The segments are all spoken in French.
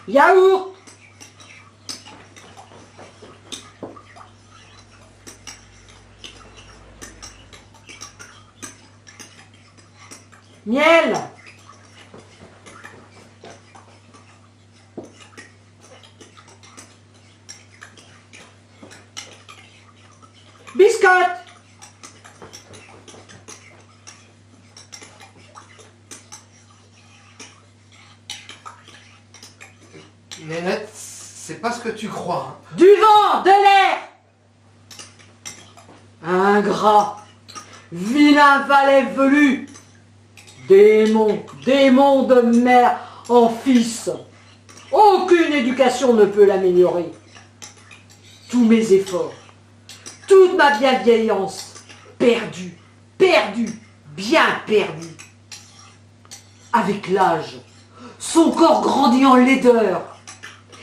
Yaourt. Miel. Biscotte. Nénette, c'est pas ce que tu crois. Du vent, de l'air. Ingrat. Vilain valet velu. Démon, démon de mère en fils. Aucune éducation ne peut l'améliorer. Tous mes efforts, toute ma bienveillance, perdue, perdue, bien perdue. Avec l'âge, son corps grandit en laideur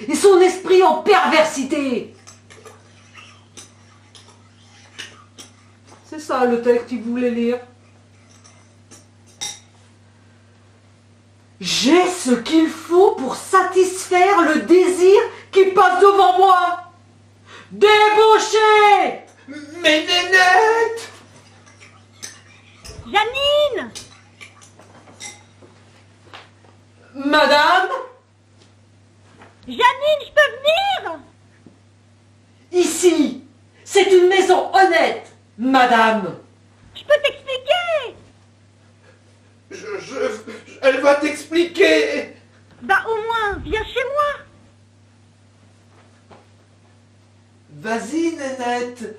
et son esprit en perversité. C'est ça le texte qu'il voulait lire. J'ai ce qu'il faut pour satisfaire le désir qui passe devant moi. Débauché! Mais Nénette! Janine! Madame? Janine, je peux venir? Ici, c'est une maison honnête, madame. Je peux t'expliquer? Elle va t'expliquer! Bah au moins, viens chez moi. Vas-y, Nénette!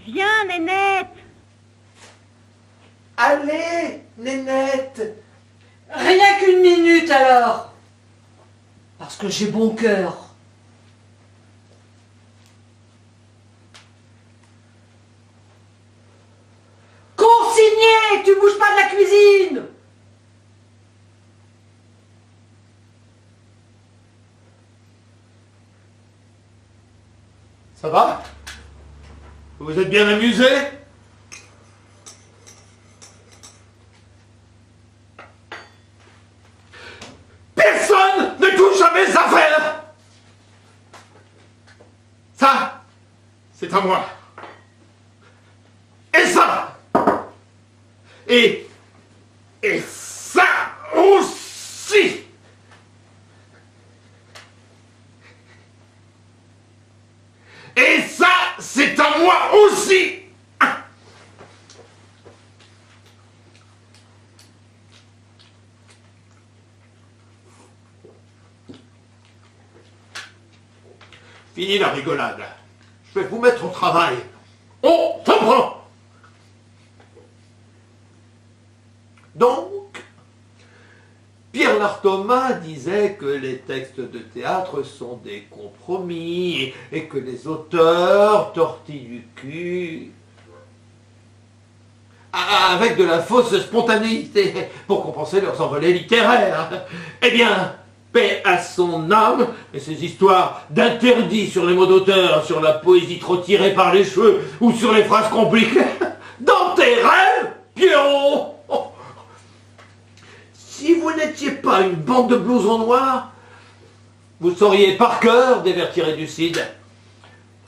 Viens, Nénette. Allez, Nénette! Rien qu'une minute alors. Parce que j'ai bon cœur. Consigné, tu bouges pas de la cuisine. Ça va? Vous êtes bien amusé? Personne ne touche à mes affaires! Ça, c'est à moi. Et ça! Et ça aussi! Et ça, c'est à moi aussi! Fini la rigolade. Je vais vous mettre au travail. On t'apprend! Donc, Pierre Lartomin disait que les textes de théâtre sont des compromis et que les auteurs tortillent du cul avec de la fausse spontanéité pour compenser leurs envolées littéraires. Eh bien, paix à son âme et ces histoires d'interdits sur les mots d'auteur, sur la poésie trop tirée par les cheveux ou sur les phrases compliquées. Dans tes rêves, Pierrot! Si vous n'étiez pas une bande de blousons noirs, vous sauriez par cœur des vers tirés du Cid.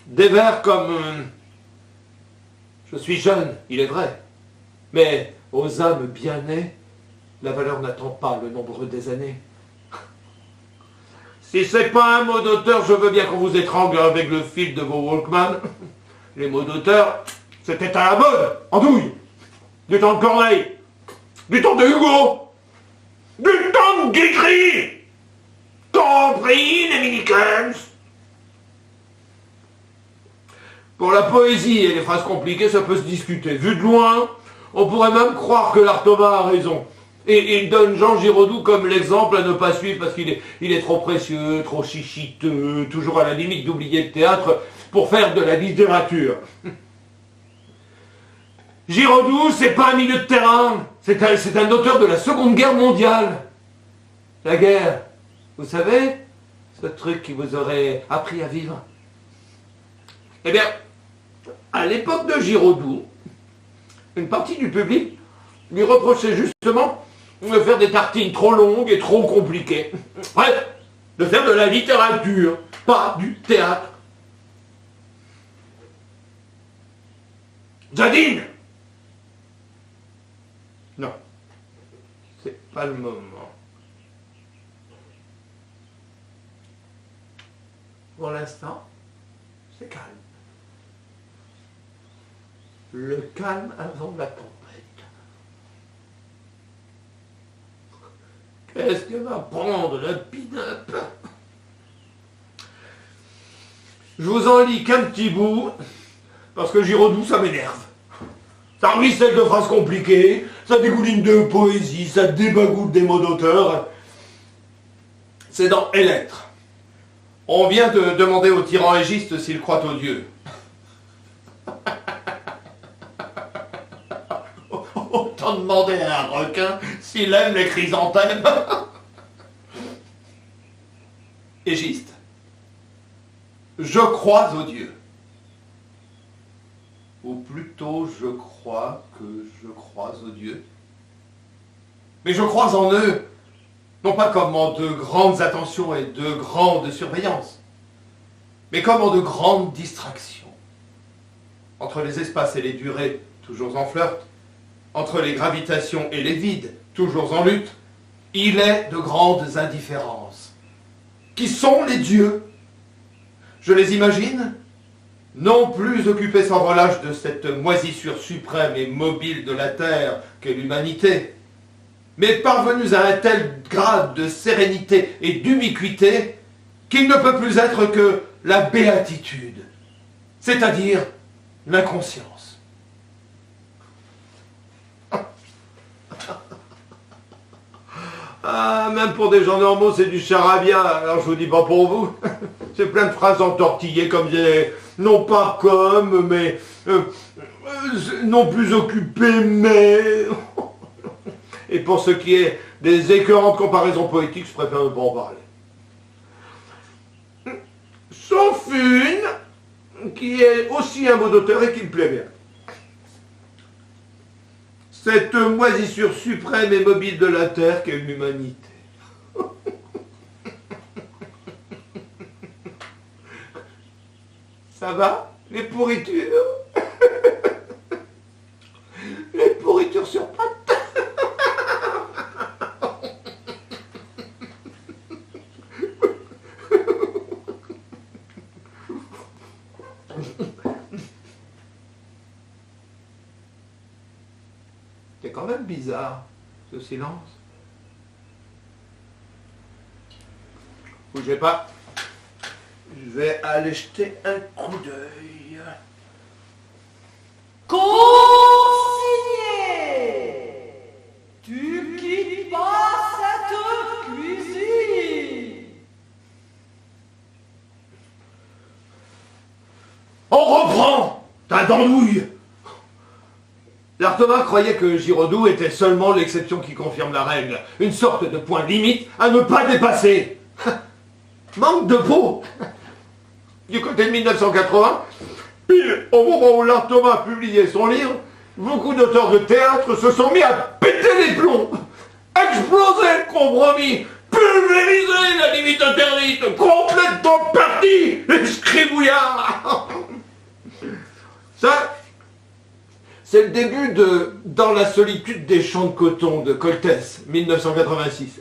Des vers comme je suis jeune, il est vrai, mais aux âmes bien nées, la valeur n'attend pas le nombre des années. Si c'est pas un mot d'auteur, je veux bien qu'on vous étrangle avec le fil de vos Walkman. Les mots d'auteur, c'était à la mode, en douille, du temps de Corneille, du temps de Hugo, du temps de Guécry. Compris, les minicums. Pour la poésie et les phrases compliquées, ça peut se discuter. Vu de loin, on pourrait même croire que Lartomin a raison. Et il donne Jean Giraudoux comme l'exemple à ne pas suivre parce qu'il est trop précieux, trop chichiteux, toujours à la limite d'oublier le théâtre pour faire de la littérature. Giraudoux, c'est pas un milieu de terrain, c'est un auteur de la Seconde Guerre mondiale. La guerre, vous savez, ce truc qui vous aurait appris à vivre. Eh bien, à l'époque de Giraudoux, une partie du public lui reprochait justement de faire des tartines trop longues et trop compliquées. Bref, de faire de la littérature, pas du théâtre. Zadine! Non, c'est pas le moment. Pour l'instant, c'est calme. Le calme avant la tempête. Qu'est-ce que va prendre la pin-up? Je vous en lis qu'un petit bout, parce que Giraudoux, ça m'énerve. Ça ruisselle de phrases compliquées, ça dégouline de poésie, ça débagoule des mots d'auteur. C'est dans Et lettres. On vient de demander au tyran égiste s'il croit aux dieux. Autant demander à un requin s'il aime les chrysanthèmes. Égiste. Je crois aux dieux. Ou plutôt, je crois que je crois aux dieux. Mais je crois en eux, non pas comme en de grandes attentions et de grandes surveillances, mais comme en de grandes distractions. Entre les espaces et les durées, toujours en flirt, entre les gravitations et les vides, toujours en lutte, il est de grandes indifférences. Qui sont les dieux? Je les imagine, non plus occupés sans relâche de cette moisissure suprême et mobile de la terre qu'est l'humanité, mais parvenus à un tel grade de sérénité et d'ubiquité qu'il ne peut plus être que la béatitude, c'est-à-dire l'inconscience. Ah, même pour des gens normaux, c'est du charabia, alors je vous dis pas pour vous. C'est plein de phrases entortillées comme des... non pas comme, mais... non plus occupées, mais... Et pour ce qui est des écœurantes comparaisons poétiques, je préfère ne pas en parler. Sauf une qui est aussi un mot d'auteur et qui me plaît bien. Cette moisissure suprême et mobile de la terre qu'est l'humanité. Ça va? Les pourritures? Les pourritures sur pattes? C'est quand même bizarre, ce silence. Bougez pas. Je vais aller jeter un coup d'œil. Consigné! Tu quittes pas cette cuisine! On reprend ta dandouille. L'Artoma croyait que Giraudoux était seulement l'exception qui confirme la règle, une sorte de point limite à ne pas dépasser. Manque de peau. Du côté de 1980, pile au moment où l'Artoma a publié son livre, beaucoup d'auteurs de théâtre se sont mis à péter les plombs, exploser le compromis, pulvériser la limite interdite, complètement parti, les scribouillards. Ça, c'est le début de Dans la solitude des champs de coton de Coltès, 1986.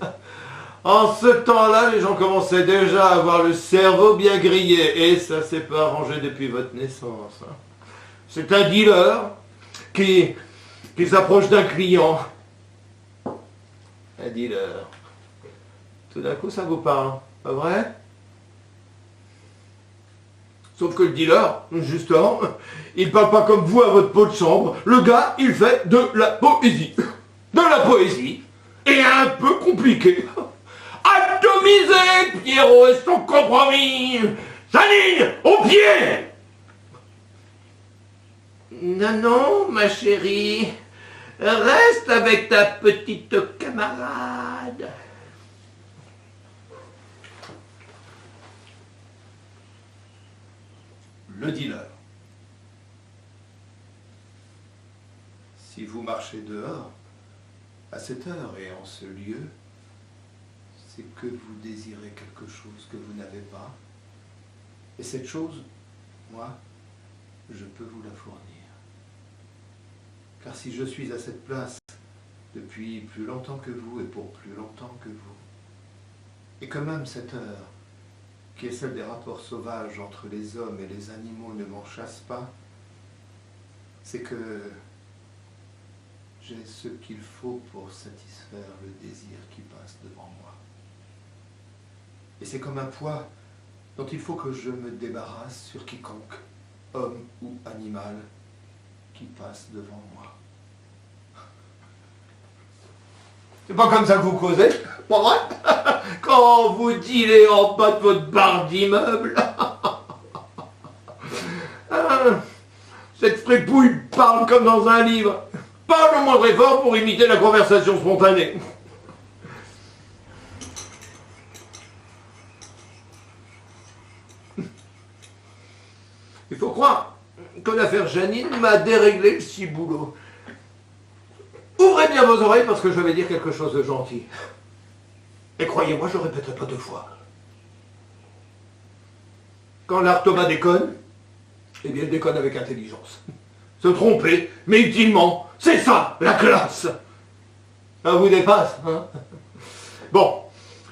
En ce temps-là, les gens commençaient déjà à avoir le cerveau bien grillé, et ça s'est pas arrangé depuis votre naissance. C'est un dealer qui s'approche d'un client. Un dealer. Tout d'un coup, ça vous parle, pas vrai? Sauf que le dealer, justement, il parle pas comme vous à votre pot de chambre. Le gars, il fait de la poésie. De la poésie. Et un peu compliqué. Atomisé, Pierrot et son compromis. Saline, au pied. Non, non, ma chérie. Reste avec ta petite camarade. Le dealer. Si vous marchez dehors, à cette heure et en ce lieu, c'est que vous désirez quelque chose que vous n'avez pas. Et cette chose, moi, je peux vous la fournir. Car si je suis à cette place depuis plus longtemps que vous et pour plus longtemps que vous, et que même cette heure, qui est celle des rapports sauvages entre les hommes et les animaux, ne m'en chasse pas, c'est que j'ai ce qu'il faut pour satisfaire le désir qui passe devant moi. Et c'est comme un poids dont il faut que je me débarrasse sur quiconque, homme ou animal, qui passe devant moi. C'est pas comme ça que vous causez, pas vrai? Quand vous dealez en bas de votre barre d'immeuble. Cette fripouille parle comme dans un livre. Pas le moindre effort pour imiter la conversation spontanée. Il faut croire que l'affaire Janine m'a déréglé le ciboulot. Ouvrez bien vos oreilles parce que je vais dire quelque chose de gentil. Et croyez-moi, je ne répéterai pas 2 fois. Quand l'Artoma déconne, eh bien, il déconne avec intelligence. Se tromper, mais utilement, c'est ça, la classe. Ça vous dépasse, hein? Bon,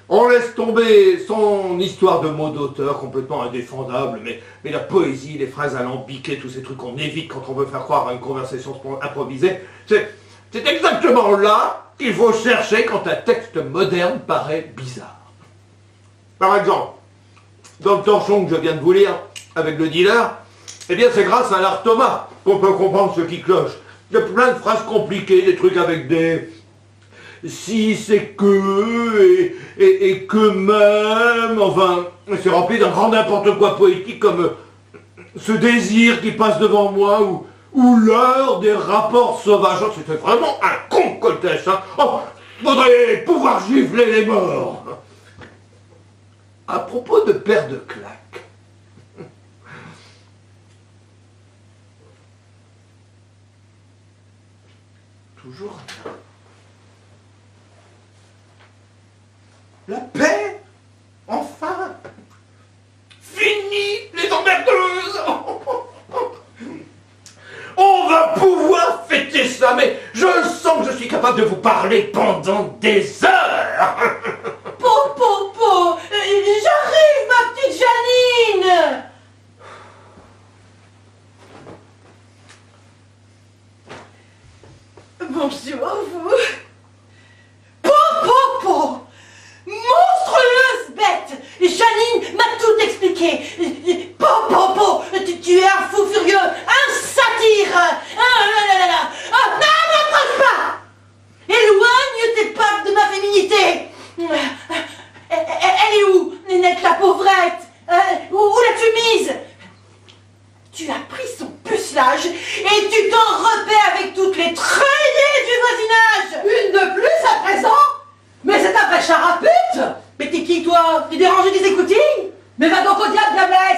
on laisse tomber son histoire de mots d'auteur complètement indéfendable, mais la poésie, les phrases alambiquées, tous ces trucs qu'on évite quand on veut faire croire à une conversation improvisée, c'est exactement là qu'il faut chercher quand un texte moderne paraît bizarre. Par exemple, dans le torchon que je viens de vous lire avec le dealer, eh bien c'est grâce à l'Artoma qu'on peut comprendre ce qui cloche. Il y a plein de phrases compliquées, des trucs avec des si, c'est que, et que même, enfin, c'est rempli d'un grand n'importe quoi poétique comme ce désir qui passe devant moi ou l'heure des rapports sauvages. Oh, c'était vraiment un concoctage, hein. Oh, faudrait pouvoir gifler les morts. À propos de paire de claques, toujours rien. La paix, enfin. Fini les emmerdeuses. On va pouvoir fêter ça, mais je sens que je suis capable de vous parler pendant des heures. J'arrive, ma petite Janine. Bonjour, vous. Monstrueuse bête. Janine m'a tout expliqué. Tu es un fou furieux, un satire. Non, m'approche pas. Éloigne tes pattes de ma féminité. Elle est où, Nénette la pauvrette? Où l'as-tu mise? Tu as pris son pucelage et tu t'en repais avec toutes les traînées du voisinage. Une de plus à présent? Mais c'est un vrai charapute. Mais t'es qui, toi? T'es dérangé des écoutilles? Mais va donc au diable, Gablette.